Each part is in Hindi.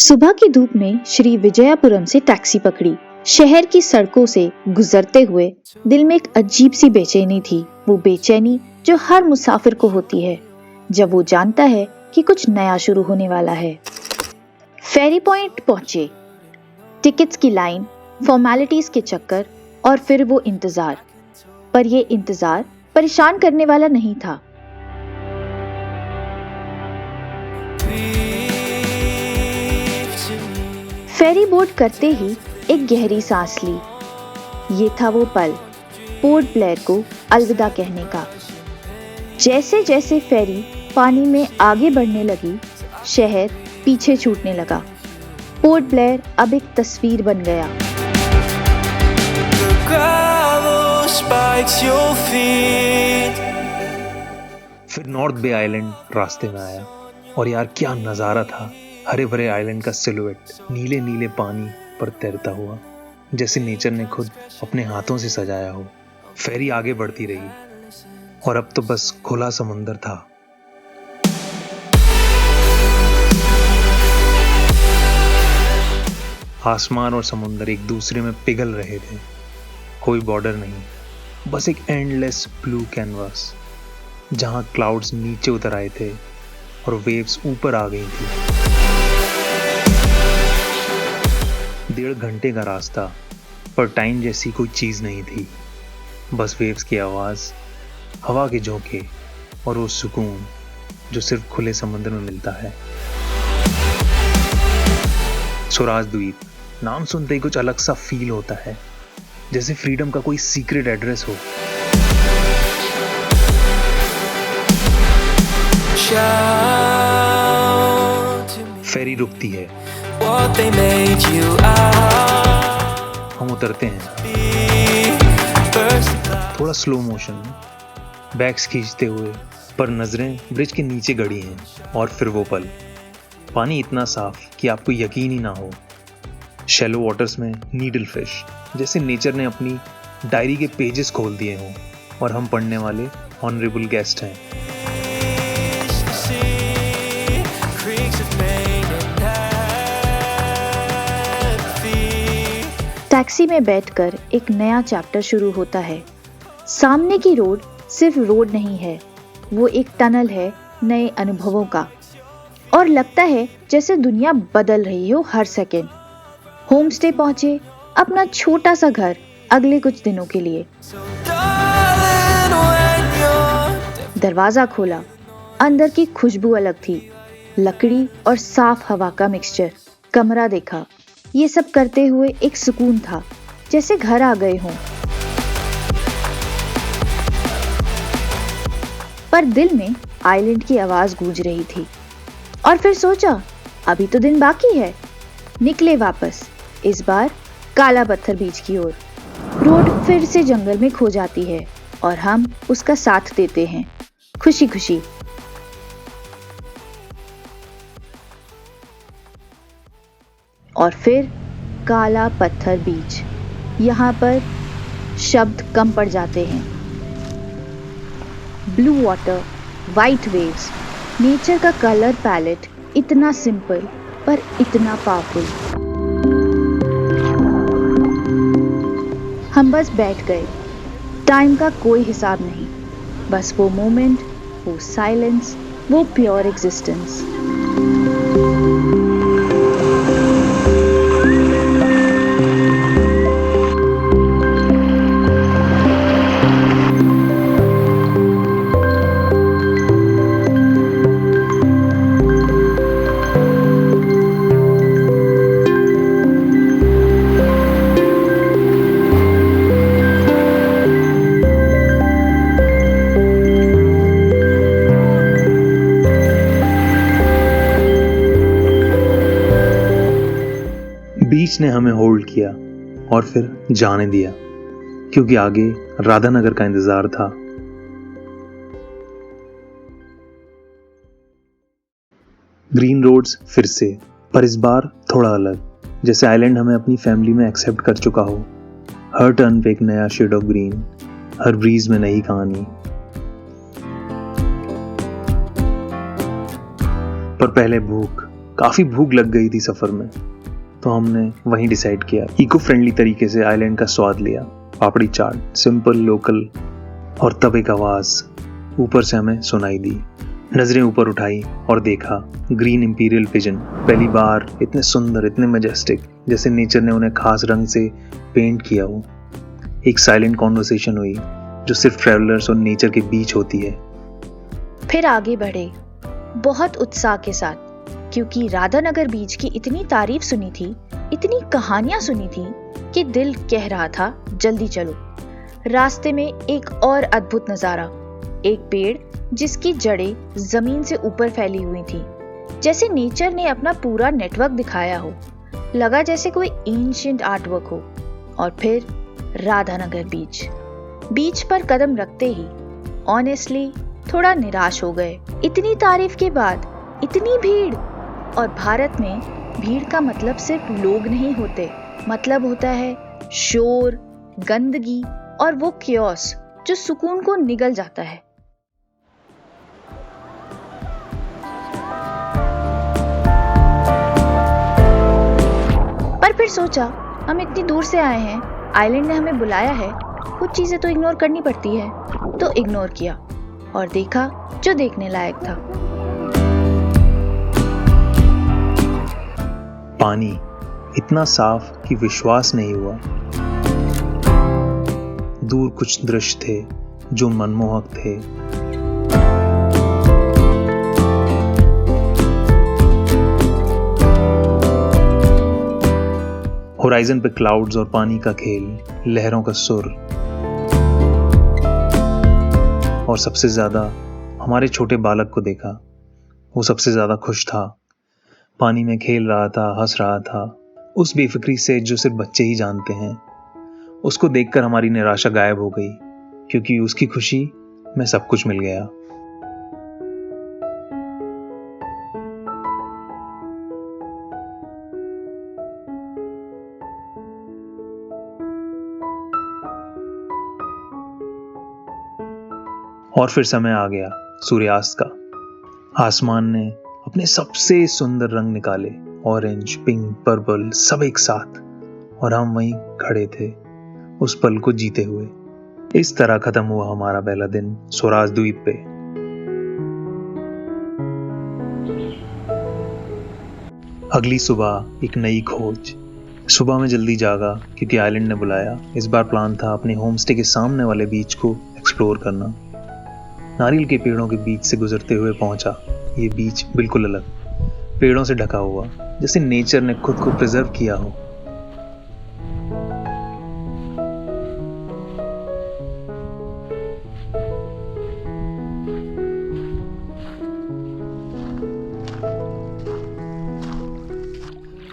सुबह की धूप में श्री विजयपुरम से टैक्सी पकड़ी। शहर की सड़कों से गुजरते हुए दिल में एक अजीब सी बेचैनी थी। वो बेचैनी जो हर मुसाफिर को होती है जब वो जानता है कि कुछ नया शुरू होने वाला है। फेरी पॉइंट पहुंचे। टिकट्स की लाइन, फॉर्मेलिटीज के चक्कर और फिर वो इंतजार। पर ये इंतजार परेशान करने वाला नहीं था। फेरी बोर्ड करते ही एक गहरी सांस ली। ये था वो पल, पोर्ट ब्लेयर को अलविदा कहने का। जैसे जैसे फेरी पानी में आगे बढ़ने लगी, शहर पीछे छूटने लगा। पोर्ट ब्लेयर अब एक तस्वीर बन गया। फिर नॉर्थ बे आइलैंड रास्ते में आया और यार क्या नज़ारा था। हरे भरे आइलैंड का सिलुएट नीले नीले पानी पर तैरता हुआ, जैसे नेचर ने खुद अपने हाथों से सजाया हो। फेरी आगे बढ़ती रही और अब तो बस खुला समंदर था। आसमान और समुंदर एक दूसरे में पिघल रहे थे। कोई बॉर्डर नहीं, बस एक एंडलेस ब्लू कैनवास जहां क्लाउड्स नीचे उतर आए थे और वेव्स ऊपर आ गई थी। 1.5 घंटे का रास्ता, पर टाइम जैसी कोई चीज नहीं थी। बस वेव्स की आवाज, हवा के झोंके और वो सुकून जो सिर्फ खुले समंदर में मिलता है। स्वराज द्वीप नाम सुनते ही कुछ अलग सा फील होता है, जैसे फ्रीडम का कोई सीक्रेट एड्रेस हो। फेरी रुकती है, हम उतरते हैं। थोड़ा स्लो मोशन में, बैग्स खींचते हुए, पर नजरें ब्रिज के नीचे गड़ी हैं। और फिर वो पल, पानी इतना साफ कि आपको यकीन ही ना हो। शैलो वाटर्स में नीडल फिश, जैसे नेचर ने अपनी डायरी के पेजेस खोल दिए हों और हम पढ़ने वाले ऑनरेबल गेस्ट हैं। टैक्सी में बैठकर एक नया चैप्टर शुरू होता है। सामने की रोड सिर्फ रोड नहीं है, वो एक टनल है नए अनुभवों का। और लगता है जैसे दुनिया बदल रही हो हर सेकंड। होम स्टे पहुंचे, अपना छोटा सा घर अगले कुछ दिनों के लिए। दरवाजा खोला, अंदर की खुशबू अलग थी, लकड़ी और साफ हवा का मिक्सचर। कमरा देखा, ये सब करते हुए एक सुकून था, जैसे घर आ गए हों। पर दिल में आइलैंड की आवाज गूंज रही थी। और फिर सोचा, अभी तो दिन बाकी है। निकले वापस, इस बार काला पत्थर बीच की ओर। रोड फिर से जंगल में खो जाती है और हम उसका साथ देते हैं, खुशी खुशी। और फिर काला पत्थर बीच, यहाँ पर शब्द कम पड़ जाते हैं। Blue water, white waves, nature का कलर पैलेट इतना सिंपल पर इतना पावरफुल। हम बस बैठ गए, टाइम का कोई हिसाब नहीं, बस वो मोमेंट, वो साइलेंस, वो प्योर एग्जिस्टेंस। बीच ने हमें होल्ड किया और फिर जाने दिया, क्योंकि आगे राधानगर का इंतजार था। ग्रीन रोड्स फिर से, पर इस बार थोड़ा अलग, जैसे आइलैंड हमें अपनी फैमिली में एक्सेप्ट कर चुका हो। हर टर्न पे एक नया शेड ऑफ ग्रीन, हर ब्रीज में नई कहानी। पर पहले भूख, काफ़ी भूख लग गई थी सफ़र में, तो हमने वहीं डिसाइड किया इको फ्रेंडली तरीके से आइलैंड का स्वाद लिया। पापड़ी चाट, सिंपल लोकल। और तब एक आवाज़ ऊपर से हमें सुनाई दी। नज़रें ऊपर उठाई और देखा ग्रीन इंपीरियल पिजन। पहली बार इतने सुंदर, इतने मैजेस्टिक, जैसे नेचर ने उन्हें खास रंग से पेंट किया हो। एक साइलेंट कॉन्वर्सेशन हुई जो सिर्फ ट्रैवलर्स और नेचर के बीच होती है। फिर आगे बढ़े बहुत उत्साह के साथ, क्योंकि राधानगर बीच की इतनी तारीफ सुनी थी, इतनी कहानियां सुनी थी कि दिल कह रहा था जल्दी चलो। रास्ते में एक और अद्भुत नजारा, एक पेड़ जिसकी जड़ें जमीन से ऊपर फैली हुई थी, जैसे नेचर ने अपना पूरा नेटवर्क दिखाया हो। लगा जैसे कोई एंशिएंट आर्टवर्क हो। और फिर राधानगर बीच पर कदम रखते ही ऑनेस्टली थोड़ा निराश हो गए। इतनी तारीफ के बाद इतनी भीड़, और भारत में भीड़ का मतलब सिर्फ लोग नहीं होते, मतलब होता है शोर, गंदगी और वो क्योस जो सुकून को निगल जाता है। पर फिर सोचा हम इतनी दूर से आए हैं, आइलैंड ने हमें बुलाया है, कुछ चीजें तो इग्नोर करनी पड़ती है। तो इग्नोर किया और देखा जो देखने लायक था। पानी इतना साफ कि विश्वास नहीं हुआ। दूर कुछ दृश्य थे जो मनमोहक थे। होराइजन पे क्लाउड्स और पानी का खेल, लहरों का सुर, और सबसे ज्यादा हमारे छोटे बालक को देखा। वो सबसे ज्यादा खुश था, पानी में खेल रहा था, हंस रहा था, उस बेफिक्री से जो सिर्फ बच्चे ही जानते हैं। उसको देखकर हमारी निराशा गायब हो गई, क्योंकि उसकी खुशी में सब कुछ मिल गया। और फिर समय आ गया सूर्यास्त का। आसमान ने अपने सबसे सुंदर रंग निकाले, ऑरेंज, पिंक, पर्पल, सब एक साथ, और हम वहीं खड़े थे उस पल को जीते हुए। इस तरह खत्म हुआ हमारा पहला दिन स्वराज द्वीप पे। अगली सुबह एक नई खोज। सुबह में जल्दी जागा क्योंकि आइलैंड ने बुलाया। इस बार प्लान था अपने होमस्टे के सामने वाले बीच को एक्सप्लोर करना। नारियल के पेड़ों के बीच से गुजरते हुए पहुंचा। ये बीच बिल्कुल अलग, पेड़ों से ढका हुआ, जैसे नेचर ने खुद को प्रिजर्व किया हो।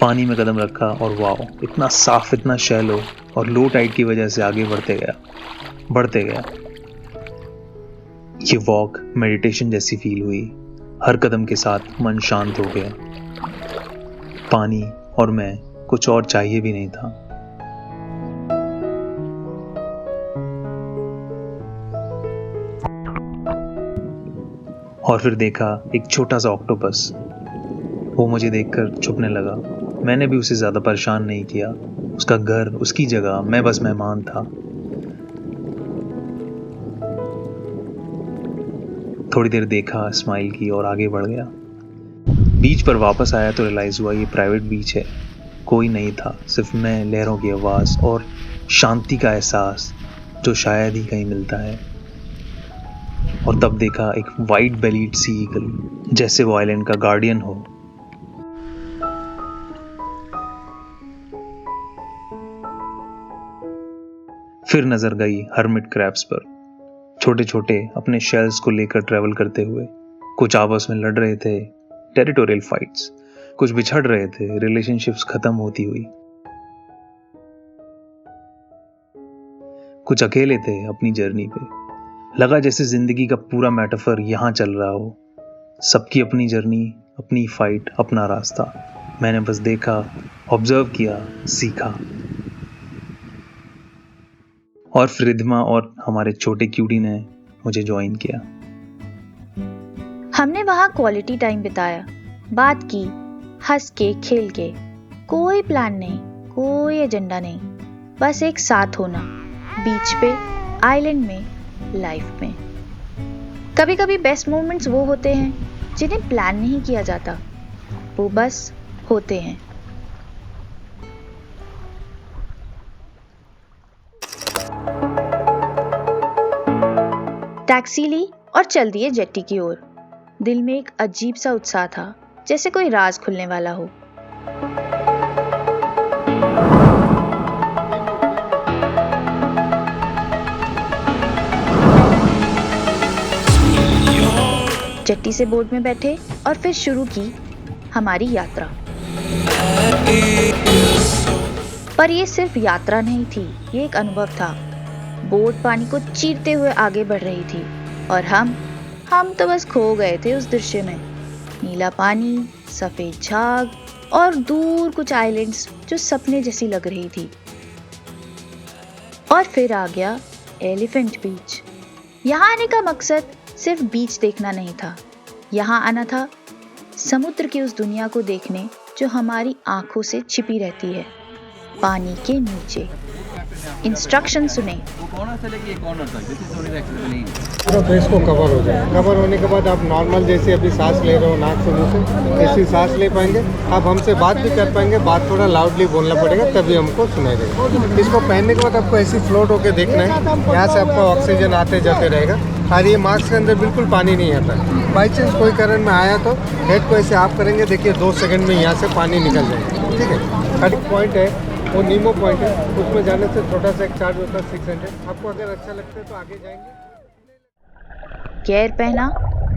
पानी में कदम रखा और वाओ, इतना साफ, इतना शैलो, और लो टाइड की वजह से आगे बढ़ते गया। ये वॉक मेडिटेशन जैसी फील हुई। हर कदम के साथ मन शांत हो गया। पानी और मैं, कुछ और चाहिए भी नहीं था। और फिर देखा एक छोटा सा ऑक्टोपस। वो मुझे देखकर छुपने लगा। मैंने भी उसे ज्यादा परेशान नहीं किया। उसका घर, उसकी जगह, मैं बस मेहमान था। थोड़ी देर देखा, स्माइल की और आगे बढ़ गया। बीच पर वापस आया तो रियलाइज हुआ ये प्राइवेट बीच है। कोई नहीं था, सिर्फ मैं, लहरों की आवाज और शांति का एहसास जो शायद ही कहीं मिलता है। और तब देखा एक वाइट बेलीड सी ईगल, जैसे वो आइलैंड का गार्डियन हो। फिर नजर गई हर्मिट क्रैब्स पर, छोटे छोटे अपने शेल्स को लेकर ट्रेवल करते हुए। कुछ आपस में लड़ रहे थे, टेरिटोरियल फाइट्स, कुछ बिछड़ रहे थे, रिलेशनशिप्स खत्म होती हुई। कुछ अकेले थे अपनी जर्नी पे। लगा जैसे जिंदगी का पूरा मेटाफर यहां चल रहा हो। सबकी अपनी जर्नी, अपनी फाइट, अपना रास्ता। मैंने बस देखा, ऑब्जर्व किया, सीखा। और फिर रिद्धिमा और हमारे छोटे क्यूटी ने मुझे ज्वाइन किया। हमने वहां क्वालिटी टाइम बिताया, बात की, हंस के खेल के, कोई प्लान नहीं, कोई एजेंडा नहीं, बस एक साथ होना, बीच पे, आइलैंड में, लाइफ में। कभी कभी बेस्ट मोमेंट्स वो होते हैं जिन्हें प्लान नहीं किया जाता, वो बस होते हैं। टैक्सी ली और चल दिए जेट्टी की ओर। दिल में एक अजीब सा उत्साह था, जैसे कोई राज खुलने वाला हो। जेट्टी से बोट में बैठे और फिर शुरू की हमारी यात्रा। पर ये सिर्फ यात्रा नहीं थी, ये एक अनुभव था। बोट पानी को चीरते हुए आगे बढ़ रही थी और हम तो बस खो गए थे उस दृश्य में। नीला पानी, सफेद झाग और दूर कुछ आइलैंड्स जो सपने जैसी लग रही थी। और फिर आ गया एलिफेंट बीच। यहाँ आने का मकसद सिर्फ बीच देखना नहीं था, यहाँ आना था समुद्र की उस दुनिया को देखने जो हमारी आंखों से छिपी रहती है, पानी के नीचे। इंस्ट्रक्शन सुने। पूरा फेस को कवर हो जाए। कवर होने के बाद आप नॉर्मल जैसे अभी सांस ले रहे हो नाक से मुंह से, ऐसी सांस ले पाएंगे। आप हमसे बात भी कर पाएंगे, बात थोड़ा लाउडली बोलना पड़ेगा तभी हमको सुनाई देगा। इसको पहनने के बाद आपको ऐसी फ्लोट होकर देखना है, यहाँ से आपका ऑक्सीजन आते जाते रहेगा। और ये मास्क के अंदर बिल्कुल पानी नहीं आता। बाई चांस कोई करंट में आया तो हेड को ऐसे आप करेंगे, देखिए 2 सेकंड में यहाँ से पानी निकल जाएगा। ठीक है, हर पॉइंट है वो नीमो पॉइंट है, उसमें जाने से छोटा सा एक चार्ज होता है 600। आपको अगर अच्छा लगता है तो आगे जाएंगे। गियर पहना,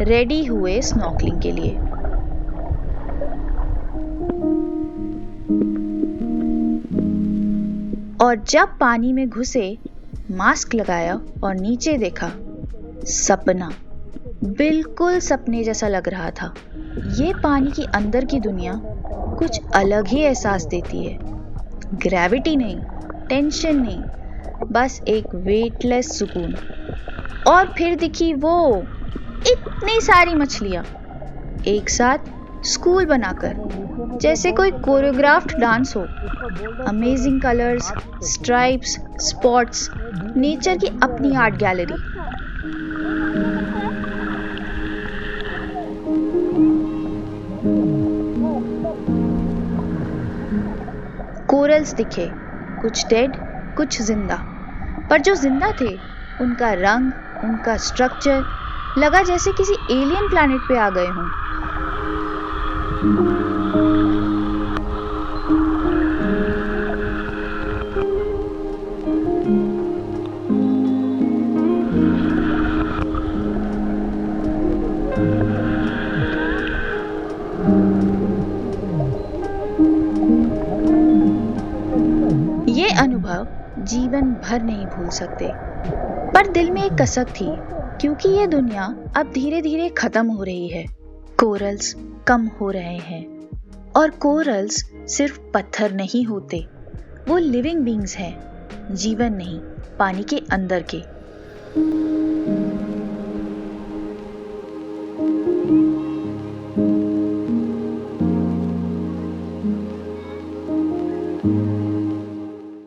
रेडी हुए स्नॉर्कलिंग के लिए। और जब पानी में घुसे, मास्क लगाया और नीचे देखा, सपना, बिल्कुल सपने जैसा लग रहा था। ये पानी की अंदर की दुनिया कुछ अलग ही एहसास देती है। ग्रेविटी नहीं, टेंशन नहीं, बस एक वेटलेस सुकून। और फिर दिखी वो इतनी सारी मछलियां एक साथ स्कूल बनाकर, जैसे कोई कोरियोग्राफ्ड डांस हो। Amazing colours, stripes, spots, nature की अपनी आर्ट गैलरी। कोरल्स दिखे, कुछ डेड, कुछ जिंदा। पर जो जिंदा थे, उनका रंग, उनका स्ट्रक्चर लगा जैसे किसी एलियन प्लैनेट पे आ गए हों। ये अनुभव जीवन भर नहीं भूल सकते। पर दिल में एक कसक थी, क्योंकि ये दुनिया अब धीरे धीरे खत्म हो रही है। कोरल्स कम हो रहे हैं। और कोरल्स सिर्फ पत्थर नहीं होते, वो लिविंग बीइंग्स हैं, जीवन नहीं, पानी के अंदर के।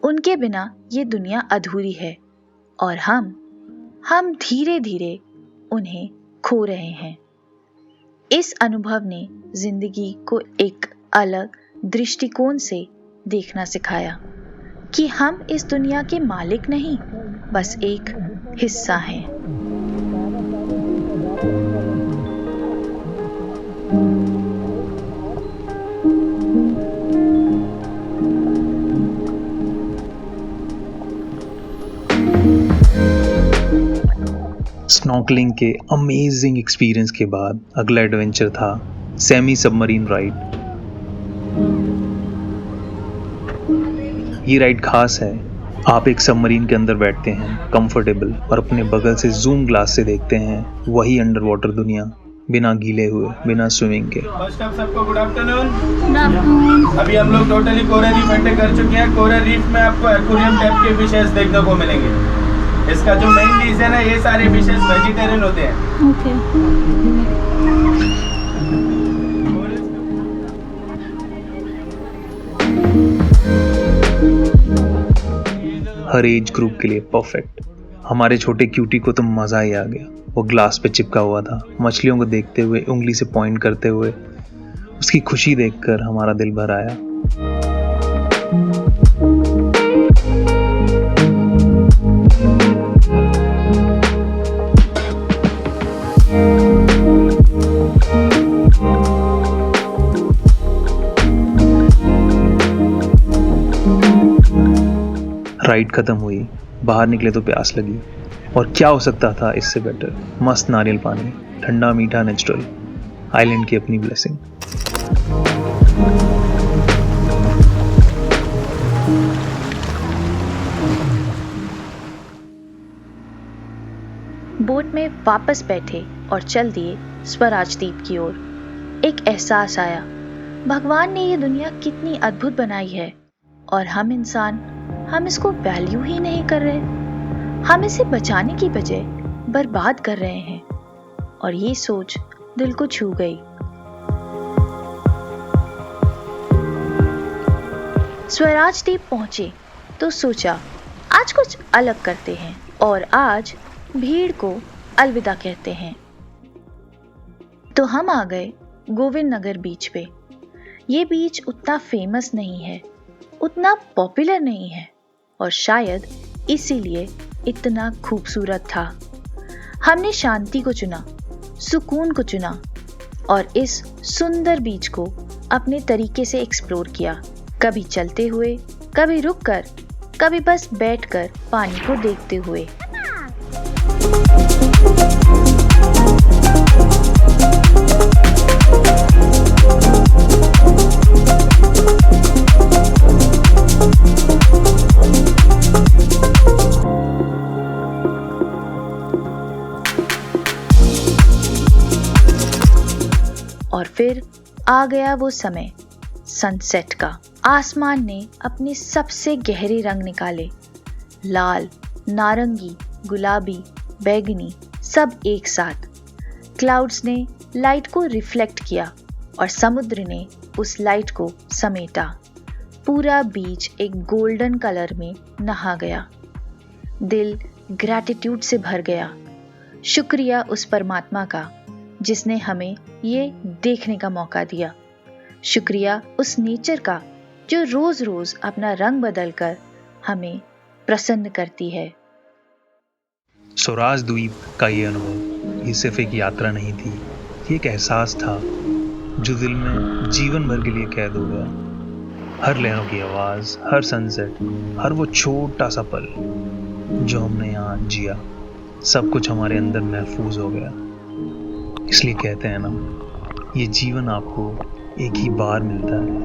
उनके बिना ये दुनिया अधूरी है और हम धीरे धीरे उन्हें खो रहे हैं। इस अनुभव ने जिंदगी को एक अलग दृष्टिकोण से देखना सिखाया कि हम इस दुनिया के मालिक नहीं, बस एक हिस्सा हैं। स्नॉर्कलिंग के अमेजिंग एक्सपीरियंस के बाद अगला एडवेंचर था सेमी सबमरीन राइड। ये राइड खास है। आप एक सबमरीन के अंदर बैठते हैं, कंफर्टेबल, और अपने बगल से जूम ग्लास से देखते हैं वही अंडर वाटर दुनिया, बिना गीले हुए, बिना स्विमिंग के। फर्स्ट ऑफ सबको गुड आफ्टरनून। अभी हम लोग टोटली कोरल रीफ एंटर कर चुके हैं। कोरल रीफ में आपको एक्वेरियम टाइप के फिशेस देखने को मिलेंगे। इसका जो मेन रीजन है, ये सारे फिशेस वेजिटेरियन होते हैं। हर एज ग्रुप के लिए परफेक्ट। हमारे छोटे क्यूटी को तो मज़ा ही आ गया। वो ग्लास पे चिपका हुआ था, मछलियों को देखते हुए, उंगली से पॉइंट करते हुए। उसकी खुशी देखकर हमारा दिल भर आया। राइड खत्म हुई, बाहर निकले तो प्यास लगी, और क्या हो सकता था इससे बेटर। मस्त नारियल पानी, ठंडा मीठा नेचुरल, आइलैंड की अपनी ब्लेसिंग। बोट में वापस बैठे और चल दिए स्वराज द्वीप की ओर। एक एहसास आया, भगवान ने ये दुनिया कितनी अद्भुत बनाई है और हम इंसान, हम इसको वैल्यू ही नहीं कर रहे। हम इसे बचाने की बजाय बर्बाद कर रहे हैं, और ये सोच दिल को छू गई। स्वराज द्वीप पहुंचे तो सोचा आज कुछ अलग करते हैं, और आज भीड़ को अलविदा कहते हैं। तो हम आ गए गोविंद नगर बीच पे। ये बीच उतना फेमस नहीं है, उतना पॉपुलर नहीं है, और शायद इसीलिए इतना खूबसूरत था। हमने शांति को चुना, सुकून को चुना, और इस सुंदर बीच को अपने तरीके से एक्सप्लोर किया। कभी चलते हुए, कभी रुककर, कभी बस बैठकर पानी को देखते हुए। और फिर आ गया वो समय सनसेट का। आसमान ने अपने सबसे गहरे रंग निकाले, लाल, नारंगी, गुलाबी, बैगनी, सब एक साथ। क्लाउड्स ने लाइट को रिफ्लेक्ट किया और समुद्र ने उस लाइट को समेटा। पूरा बीच एक गोल्डन कलर में नहा गया। दिल ग्रैटिट्यूड से भर गया। शुक्रिया उस परमात्मा का जिसने हमें ये देखने का मौका दिया। शुक्रिया उस नेचर का जो रोज रोज अपना रंग बदलकर हमें प्रसन्न करती है। स्वराज द्वीप का ये अनुभव, ये सिर्फ एक यात्रा नहीं थी, ये एक एहसास था जो दिल में जीवन भर के लिए कैद हो गया। हर लहरों की आवाज़, हर सनसेट, हर वो छोटा सा पल जो हमने यहाँ जिया, सब कुछ हमारे अंदर महफूज हो गया। इसलिए कहते हैं ना, ये जीवन आपको एक ही बार मिलता है।